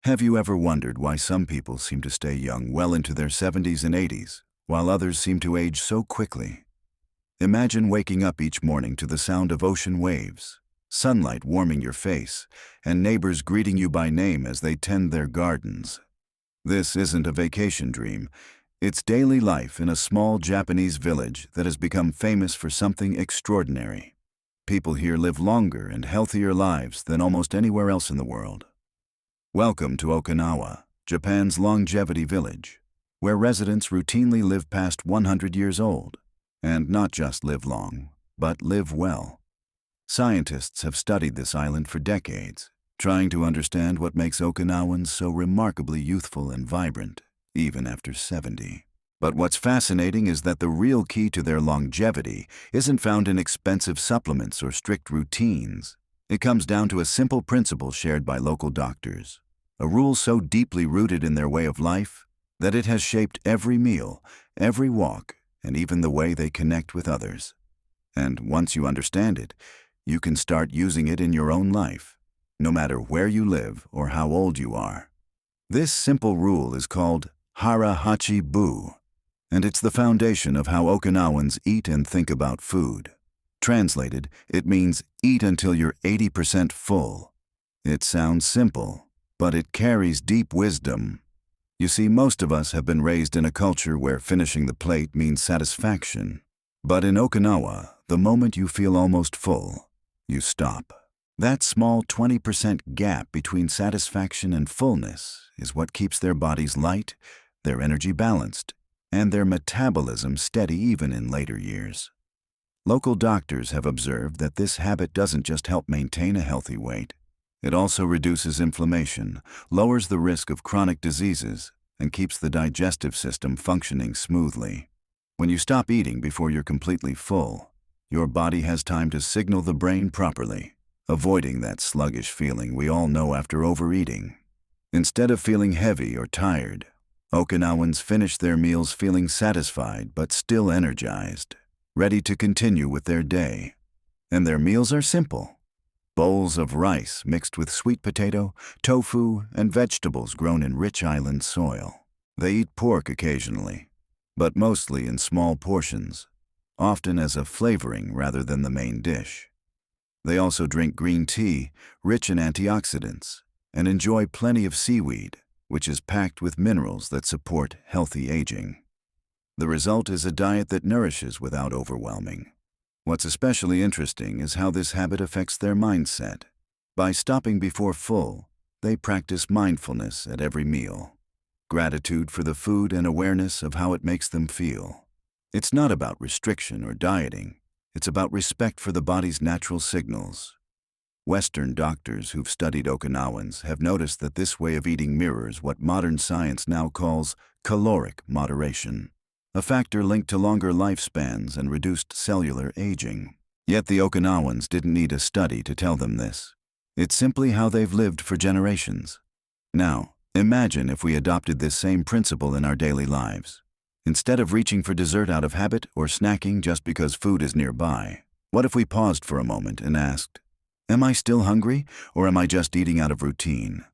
Have you ever wondered why some people seem to stay young well into their 70s and 80s, while others seem to age so quickly? Imagine waking up each morning to the sound of ocean waves, sunlight warming your face, and neighbors greeting you by name as they tend their gardens. This isn't a vacation dream. It's daily life in a small Japanese village that has become famous for something extraordinary. People here live longer and healthier lives than almost anywhere else in the world. Welcome to Okinawa, Japan's longevity village, where residents routinely live past 100 years old. And not just live long, but live well. Scientists have studied this island for decades, trying to understand what makes Okinawans so remarkably youthful and vibrant, even after 70. But what's fascinating is that the real key to their longevity isn't found in expensive supplements or strict routines. It comes down to a simple principle shared by local doctors, a rule so deeply rooted in their way of life that it has shaped every meal, every walk, and even the way they connect with others. And once you understand it, you can start using it in your own life, no matter where you live or how old you are. This simple rule is called Hara Hachi Bu, and it's the foundation of how Okinawans eat and think about food. Translated, it means eat until you're 80% full. It sounds simple, but it carries deep wisdom. You see, most of us have been raised in a culture where finishing the plate means satisfaction. But in Okinawa, the moment you feel almost full, you stop. That small 20% gap between satisfaction and fullness is what keeps their bodies light, their energy balanced, and their metabolism steady even in later years. Local doctors have observed that this habit doesn't just help maintain a healthy weight. It also reduces inflammation, lowers the risk of chronic diseases, and keeps the digestive system functioning smoothly. When you stop eating before you're completely full, your body has time to signal the brain properly, avoiding that sluggish feeling we all know after overeating. Instead of feeling heavy or tired, Okinawans finish their meals feeling satisfied but still energized, ready to continue with their day. And their meals are simple. Bowls of rice mixed with sweet potato, tofu, and vegetables grown in rich island soil. They eat pork occasionally, but mostly in small portions, often as a flavoring rather than the main dish. They also drink green tea, rich in antioxidants, and enjoy plenty of seaweed, which is packed with minerals that support healthy aging. The result is a diet that nourishes without overwhelming. What's especially interesting is how this habit affects their mindset. By stopping before full, they practice mindfulness at every meal, gratitude for the food and awareness of how it makes them feel. It's not about restriction or dieting, it's about respect for the body's natural signals. Western doctors who've studied Okinawans have noticed that this way of eating mirrors what modern science now calls caloric moderation, a factor linked to longer lifespans and reduced cellular aging. Yet the Okinawans didn't need a study to tell them this. It's simply how they've lived for generations. Now, imagine if we adopted this same principle in our daily lives. Instead of reaching for dessert out of habit or snacking just because food is nearby, what if we paused for a moment and asked, am I still hungry, or am I just eating out of routine?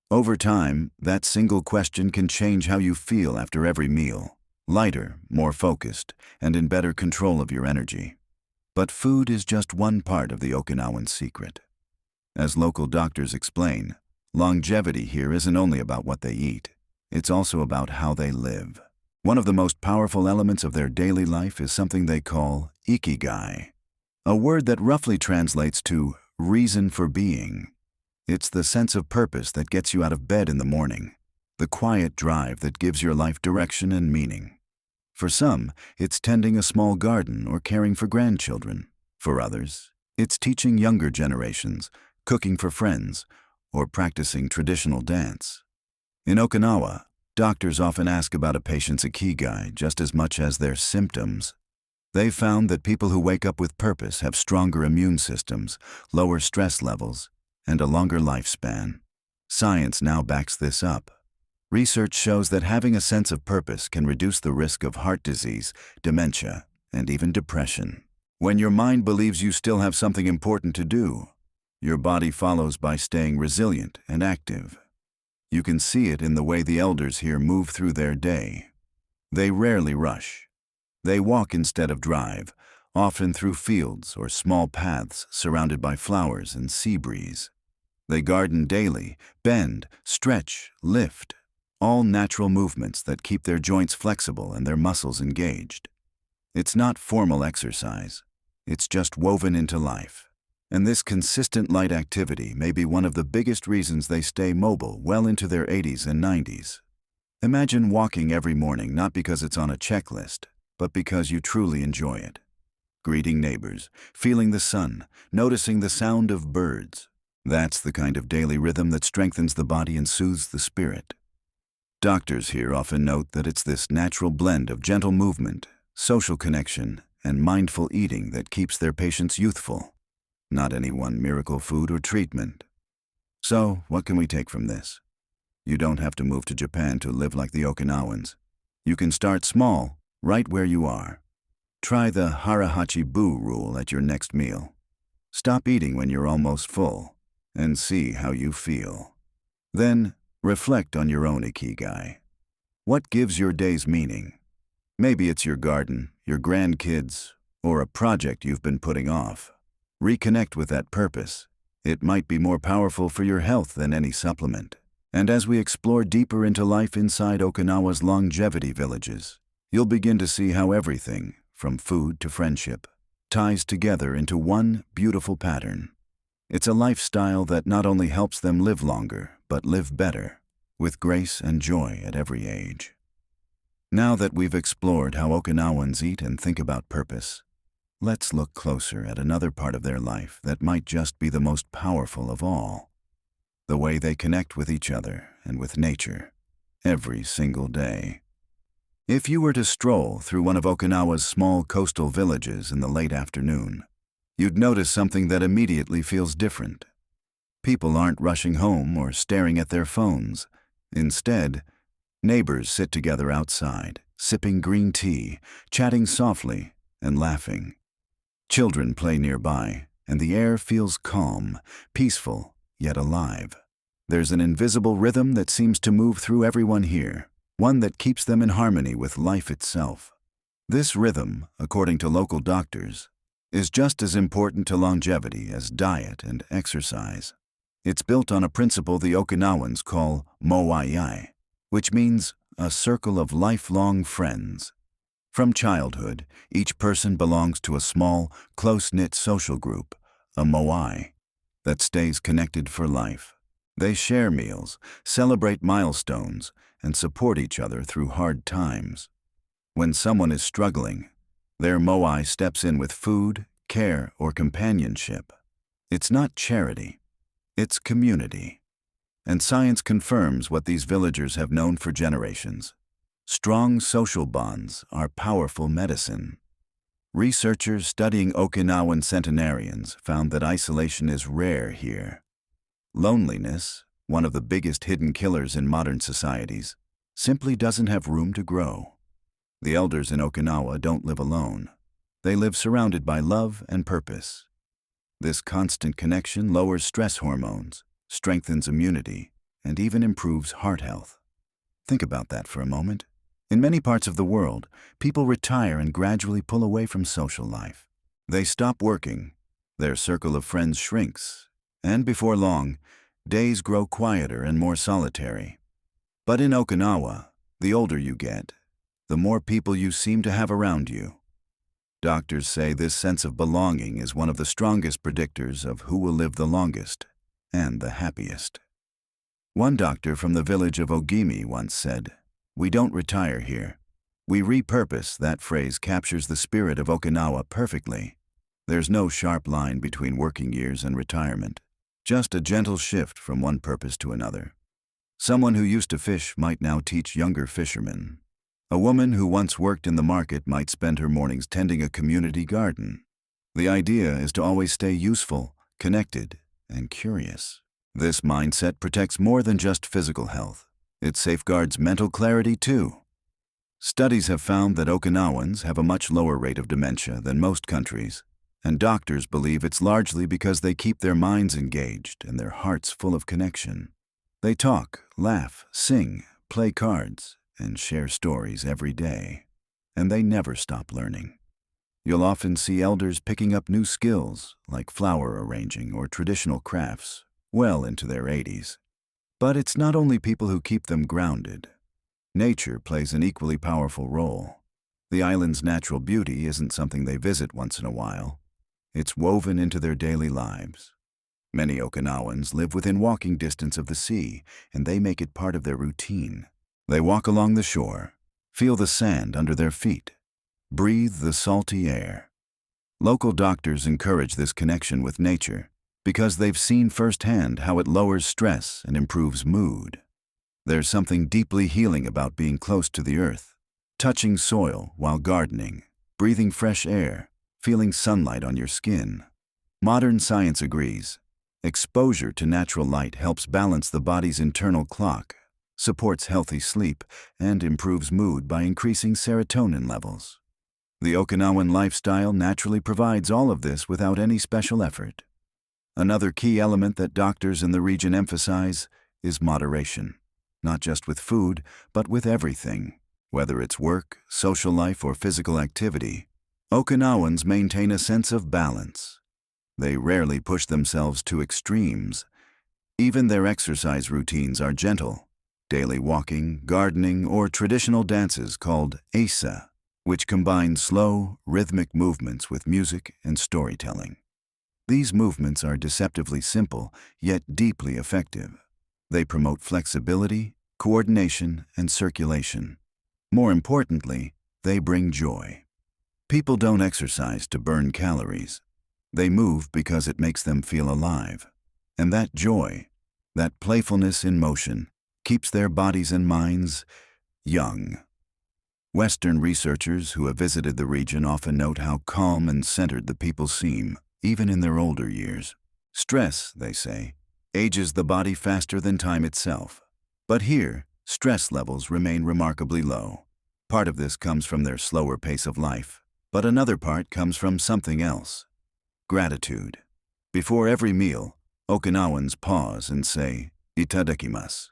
Over time, that single question can change how you feel after every meal. Lighter, more focused, and in better control of your energy. But food is just one part of the Okinawan secret. As local doctors explain, longevity here isn't only about what they eat, it's also about how they live. One of the most powerful elements of their daily life is something they call ikigai, a word that roughly translates to reason for being. It's the sense of purpose that gets you out of bed in the morning, the quiet drive that gives your life direction and meaning. For some, it's tending a small garden or caring for grandchildren. For others, it's teaching younger generations, cooking for friends, or practicing traditional dance. In Okinawa, doctors often ask about a patient's ikigai just as much as their symptoms. They've found that people who wake up with purpose have stronger immune systems, lower stress levels, and a longer lifespan. Science now backs this up. Research shows that having a sense of purpose can reduce the risk of heart disease, dementia, and even depression. When your mind believes you still have something important to do, your body follows by staying resilient and active. You can see it in the way the elders here move through their day. They rarely rush. They walk instead of drive, often through fields or small paths surrounded by flowers and sea breeze. They garden daily, bend, stretch, lift, all natural movements that keep their joints flexible and their muscles engaged. It's not formal exercise. It's just woven into life. And this consistent light activity may be one of the biggest reasons they stay mobile well into their 80s and 90s. Imagine walking every morning not because it's on a checklist, but because you truly enjoy it. Greeting neighbors, feeling the sun, noticing the sound of birds. That's the kind of daily rhythm that strengthens the body and soothes the spirit. Doctors here often note that it's this natural blend of gentle movement, social connection, and mindful eating that keeps their patients youthful, not any one miracle food or treatment. So, what can we take from this? You don't have to move to Japan to live like the Okinawans. You can start small, right where you are. Try the harahachi-bu rule at your next meal. Stop eating when you're almost full, and see how you feel. Then, reflect on your own ikigai. What gives your days meaning? Maybe it's your garden, your grandkids, or a project you've been putting off. Reconnect with that purpose. It might be more powerful for your health than any supplement. And as we explore deeper into life inside Okinawa's longevity villages, you'll begin to see how everything, from food to friendship, ties together into one beautiful pattern. It's a lifestyle that not only helps them live longer, but live better, with grace and joy at every age. Now that we've explored how Okinawans eat and think about purpose, let's look closer at another part of their life that might just be the most powerful of all. The way they connect with each other and with nature, every single day. If you were to stroll through one of Okinawa's small coastal villages in the late afternoon, you'd notice something that immediately feels different. People aren't rushing home or staring at their phones. Instead, neighbors sit together outside, sipping green tea, chatting softly, and laughing. Children play nearby, and the air feels calm, peaceful, yet alive. There's an invisible rhythm that seems to move through everyone here, one that keeps them in harmony with life itself. This rhythm, according to local doctors, is just as important to longevity as diet and exercise. It's built on a principle the Okinawans call moai, which means a circle of lifelong friends. From childhood, each person belongs to a small, close-knit social group, a moai, that stays connected for life. They share meals, celebrate milestones, and support each other through hard times. When someone is struggling, their moai steps in with food, care, or companionship. It's not charity, it's community. And science confirms what these villagers have known for generations. Strong social bonds are powerful medicine. Researchers studying Okinawan centenarians found that isolation is rare here. Loneliness, one of the biggest hidden killers in modern societies, simply doesn't have room to grow. The elders in Okinawa don't live alone. They live surrounded by love and purpose. This constant connection lowers stress hormones, strengthens immunity, and even improves heart health. Think about that for a moment. In many parts of the world, people retire and gradually pull away from social life. They stop working, their circle of friends shrinks, and before long, days grow quieter and more solitary. But in Okinawa, the older you get, the more people you seem to have around you. Doctors say this sense of belonging is one of the strongest predictors of who will live the longest and the happiest. One doctor from the village of Ogimi once said, "We don't retire here. We repurpose." That phrase captures the spirit of Okinawa perfectly. There's no sharp line between working years and retirement, just a gentle shift from one purpose to another. Someone who used to fish might now teach younger fishermen. A woman who once worked in the market might spend her mornings tending a community garden. The idea is to always stay useful, connected, and curious. This mindset protects more than just physical health. It safeguards mental clarity too. Studies have found that Okinawans have a much lower rate of dementia than most countries, and doctors believe it's largely because they keep their minds engaged and their hearts full of connection. They talk, laugh, sing, play cards, and share stories every day. And they never stop learning. You'll often see elders picking up new skills, like flower arranging or traditional crafts, well into their 80s. But it's not only people who keep them grounded. Nature plays an equally powerful role. The island's natural beauty isn't something they visit once in a while. It's woven into their daily lives. Many Okinawans live within walking distance of the sea, and they make it part of their routine. They walk along the shore, feel the sand under their feet, breathe the salty air. Local doctors encourage this connection with nature because they've seen firsthand how it lowers stress and improves mood. There's something deeply healing about being close to the earth, touching soil while gardening, breathing fresh air, feeling sunlight on your skin. Modern science agrees. Exposure to natural light helps balance the body's internal clock, supports healthy sleep, and improves mood by increasing serotonin levels. The Okinawan lifestyle naturally provides all of this without any special effort. Another key element that doctors in the region emphasize is moderation, not just with food, but with everything. Whether it's work, social life, or physical activity, Okinawans maintain a sense of balance. They rarely push themselves to extremes. Even their exercise routines are gentle. Daily walking, gardening, or traditional dances called asa, which combine slow, rhythmic movements with music and storytelling. These movements are deceptively simple, yet deeply effective. They promote flexibility, coordination, and circulation. More importantly, they bring joy. People don't exercise to burn calories. They move because it makes them feel alive. And that joy, that playfulness in motion, keeps their bodies and minds young. Western researchers who have visited the region often note how calm and centered the people seem, even in their older years. Stress, they say, ages the body faster than time itself. But here, stress levels remain remarkably low. Part of this comes from their slower pace of life, but another part comes from something else. Gratitude. Before every meal, Okinawans pause and say, "Itadakimasu,"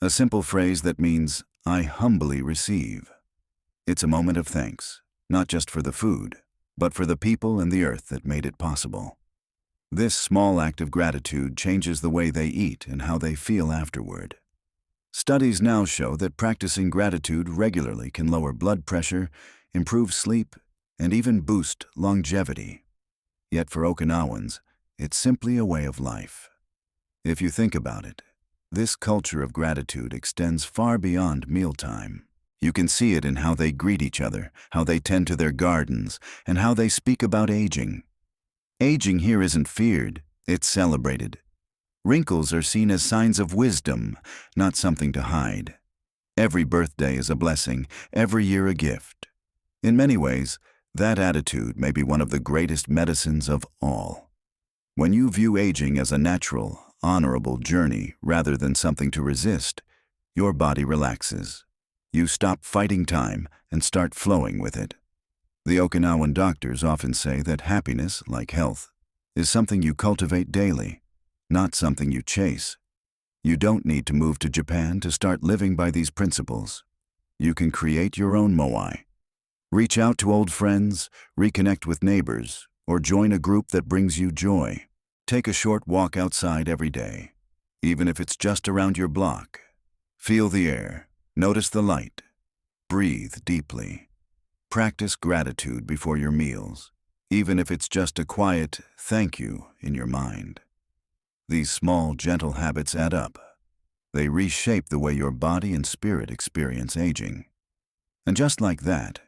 a simple phrase that means, "I humbly receive." It's a moment of thanks, not just for the food, but for the people and the earth that made it possible. This small act of gratitude changes the way they eat and how they feel afterward. Studies now show that practicing gratitude regularly can lower blood pressure, improve sleep, and even boost longevity. Yet for Okinawans, it's simply a way of life. If you think about it, this culture of gratitude extends far beyond mealtime. You can see it in how they greet each other, how they tend to their gardens, and how they speak about aging. Aging here isn't feared, it's celebrated. Wrinkles are seen as signs of wisdom, not something to hide. Every birthday is a blessing, every year a gift. In many ways, that attitude may be one of the greatest medicines of all. When you view aging as a natural, honorable journey rather than something to resist, your body relaxes. You stop fighting time and start flowing with it. The Okinawan doctors often say that happiness, like health, is something you cultivate daily, not something you chase. You don't need to move to Japan to start living by these principles. You can create your own moai. Reach out to old friends, reconnect with neighbors, or join a group that brings you joy. Take a short walk outside every day, even if it's just around your block. Feel the air, notice the light, breathe deeply. Practice gratitude before your meals, even if it's just a quiet thank you in your mind. These small, gentle habits add up. They reshape the way your body and spirit experience aging. And just like that,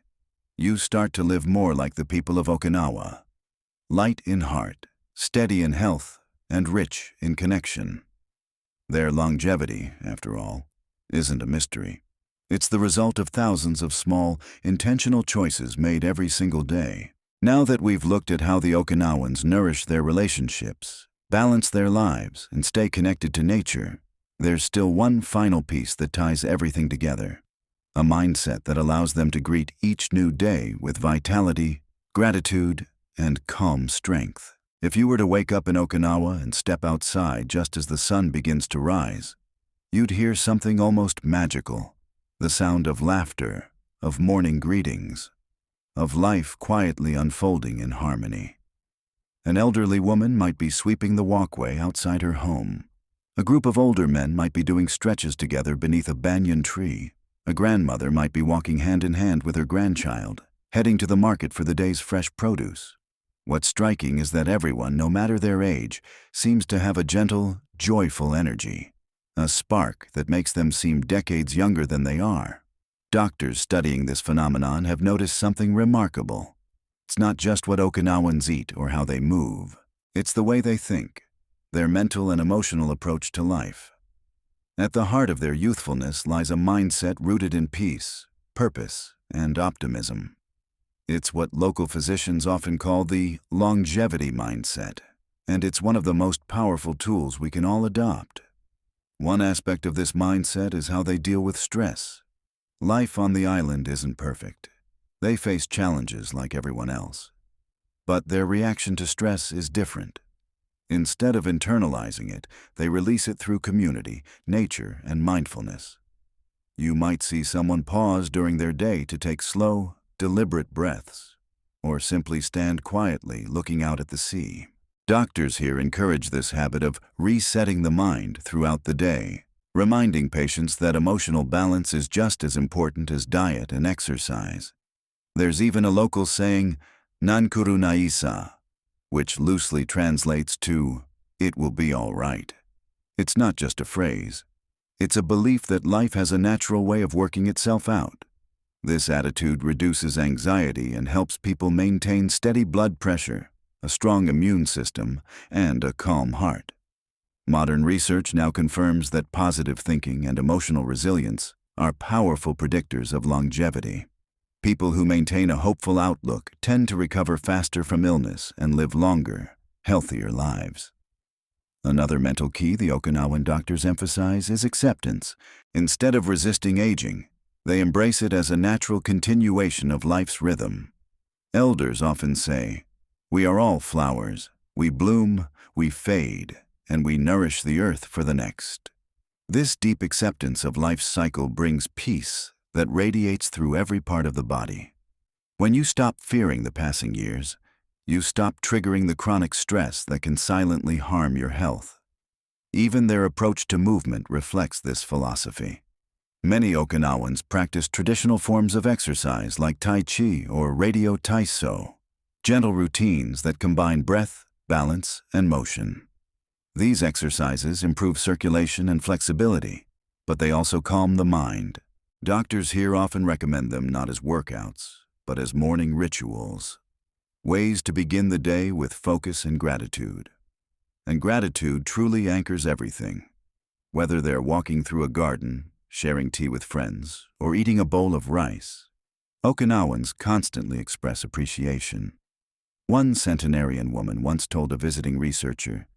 you start to live more like the people of Okinawa. Light in heart, steady in health, and rich in connection. Their longevity, after all, isn't a mystery. It's the result of thousands of small, intentional choices made every single day. Now that we've looked at how the Okinawans nourish their relationships, balance their lives, and stay connected to nature, there's still one final piece that ties everything together. A mindset that allows them to greet each new day with vitality, gratitude, and calm strength. If you were to wake up in Okinawa and step outside just as the sun begins to rise, you'd hear something almost magical, the sound of laughter, of morning greetings, of life quietly unfolding in harmony. An elderly woman might be sweeping the walkway outside her home. A group of older men might be doing stretches together beneath a banyan tree. A grandmother might be walking hand in hand with her grandchild, heading to the market for the day's fresh produce. What's striking is that everyone, no matter their age, seems to have a gentle, joyful energy, a spark that makes them seem decades younger than they are. Doctors studying this phenomenon have noticed something remarkable. It's not just what Okinawans eat or how they move. It's the way they think, their mental and emotional approach to life. At the heart of their youthfulness lies a mindset rooted in peace, purpose, and optimism. It's what local physicians often call the longevity mindset, and it's one of the most powerful tools we can all adopt. One aspect of this mindset is how they deal with stress. Life on the island isn't perfect. They face challenges like everyone else. But their reaction to stress is different. Instead of internalizing it, they release it through community, nature, and mindfulness. You might see someone pause during their day to take slow, deliberate breaths, or simply stand quietly looking out at the sea. Doctors here encourage this habit of resetting the mind throughout the day, reminding patients that emotional balance is just as important as diet and exercise. There's even a local saying, "Nankuru naisa," which loosely translates to, "It will be all right." It's not just a phrase. It's a belief that life has a natural way of working itself out. This attitude reduces anxiety and helps people maintain steady blood pressure, a strong immune system, and a calm heart. Modern research now confirms that positive thinking and emotional resilience are powerful predictors of longevity. People who maintain a hopeful outlook tend to recover faster from illness and live longer, healthier lives. Another mental key the Okinawan doctors emphasize is acceptance. Instead of resisting aging, they embrace it as a natural continuation of life's rhythm. Elders often say, "We are all flowers. We bloom, we fade, and we nourish the earth for the next." This deep acceptance of life's cycle brings peace that radiates through every part of the body. When you stop fearing the passing years, you stop triggering the chronic stress that can silently harm your health. Even their approach to movement reflects this philosophy. Many Okinawans practice traditional forms of exercise like Tai Chi or Radio Taiso, gentle routines that combine breath, balance, and motion. These exercises improve circulation and flexibility, but they also calm the mind. Doctors here often recommend them not as workouts, but as morning rituals, ways to begin the day with focus and gratitude. And gratitude truly anchors everything. Whether they're walking through a garden, sharing tea with friends, or eating a bowl of rice, Okinawans constantly express appreciation. One centenarian woman once told a visiting researcher,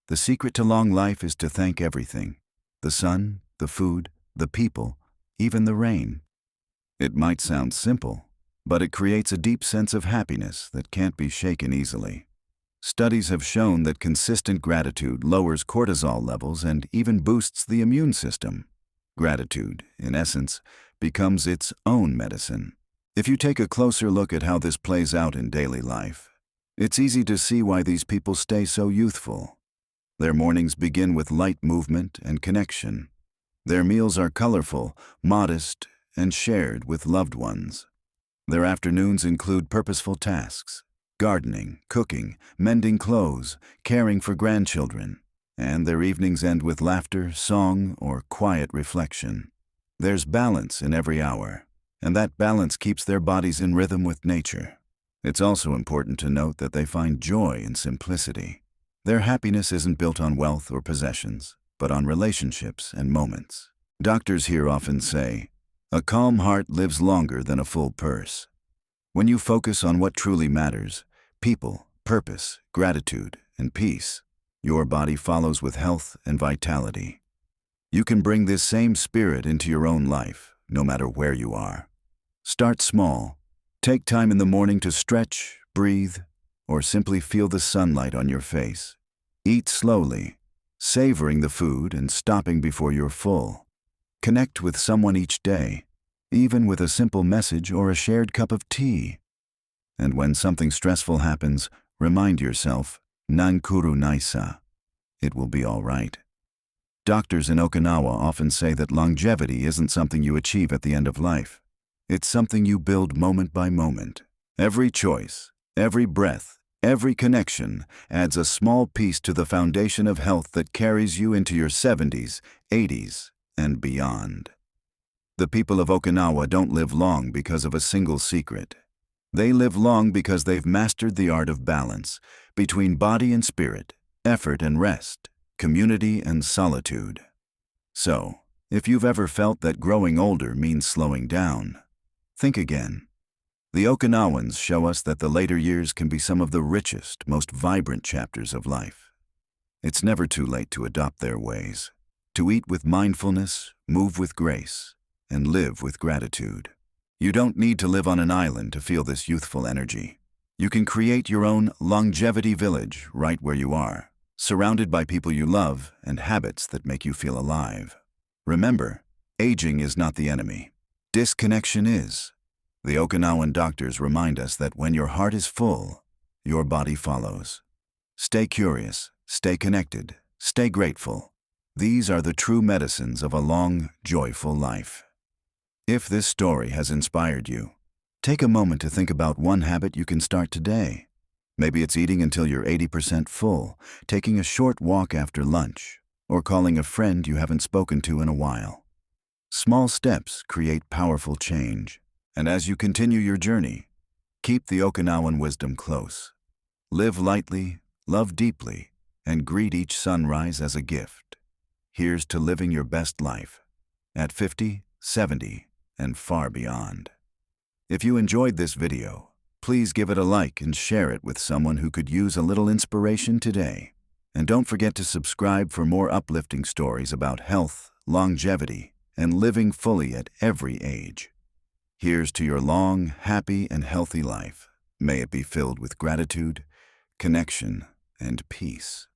"The secret to long life is to thank everything: the sun, the food, the people, even the rain." It might sound simple, but it creates a deep sense of happiness that can't be shaken easily. Studies have shown that consistent gratitude lowers cortisol levels and even boosts the immune system. Gratitude, in essence, becomes its own medicine. If you take a closer look at how this plays out in daily life, it's easy to see why these people stay so youthful. Their mornings begin with light movement and connection. Their meals are colorful, modest, and shared with loved ones. Their afternoons include purposeful tasks: gardening, cooking, mending clothes, caring for grandchildren. And their evenings end with laughter, song, or quiet reflection. There's balance in every hour, and that balance keeps their bodies in rhythm with nature. It's also important to note that they find joy in simplicity. Their happiness isn't built on wealth or possessions, but on relationships and moments. Doctors here often say, "A calm heart lives longer than a full purse." When you focus on what truly matters, people, purpose, gratitude, and peace, your body follows with health and vitality. You can bring this same spirit into your own life, no matter where you are. Start small. Take time in the morning to stretch, breathe, or simply feel the sunlight on your face. Eat slowly. savoring the food and stopping before you're full. Connect with someone each day, even with a simple message or a shared cup of tea. And when something stressful happens, remind yourself, Nankuru Naisa. It will be all right. Doctors in Okinawa often say that longevity isn't something you achieve at the end of life. It's something you build moment by moment. Every choice, every breath, every connection adds a small piece to the foundation of health that carries you into your 70s, 80s, and beyond. The people of Okinawa don't live long because of a single secret. They live long because they've mastered the art of balance between body and spirit, effort and rest, community and solitude. So, if you've ever felt that growing older means slowing down, think again. The Okinawans show us that the later years can be some of the richest, most vibrant chapters of life. It's never too late to adopt their ways, to eat with mindfulness, move with grace, and live with gratitude. You don't need to live on an island to feel this youthful energy. You can create your own longevity village right where you are, surrounded by people you love and habits that make you feel alive. Remember, aging is not the enemy. Disconnection is. The Okinawan doctors remind us that when your heart is full, your body follows. Stay curious, stay connected, stay grateful. These are the true medicines of a long, joyful life. If this story has inspired you, take a moment to think about one habit you can start today. Maybe it's eating until you're 80% full, taking a short walk after lunch, or calling a friend you haven't spoken to in a while. Small steps create powerful change. And as you continue your journey, keep the Okinawan wisdom close. Live lightly, love deeply, and greet each sunrise as a gift. Here's to living your best life, at 50, 70, and far beyond. If you enjoyed this video, please give it a like and share it with someone who could use a little inspiration today. And don't forget to subscribe for more uplifting stories about health, longevity, and living fully at every age. Here's to your long, happy, and healthy life. May it be filled with gratitude, connection, and peace.